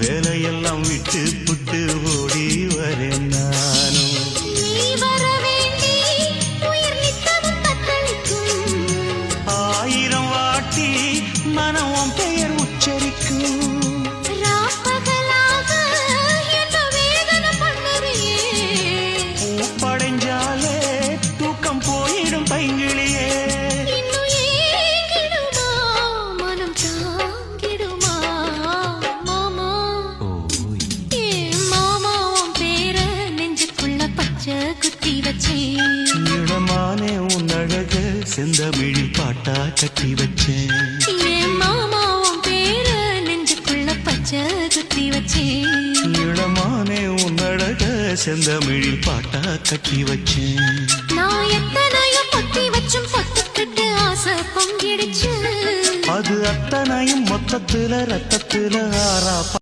வேலையெல்லாம் விட்டு புட்டு ஓடி வரேன் நானும். ஆயிரம் வாட்டி மனம் பெயர் உச்சரிக்கும். படைஞ்சாலே தூக்கம் போயிடும் பைங்கிளியே. இடமானே உன் அழகு செந்தமிழி பாட்டா கட்டி வச்சேன். இடமானே உன் அழகு செந்தமிழி பாட்டா கட்டி வச்சேன். நான் எத்தனையும் பொத்தி வச்சும் பொத்துக்கிட்டு ஆசை பொங்கிடுச்சு. அது அத்தனையும் மொத்தத்துல ரத்தத்துல ஆறா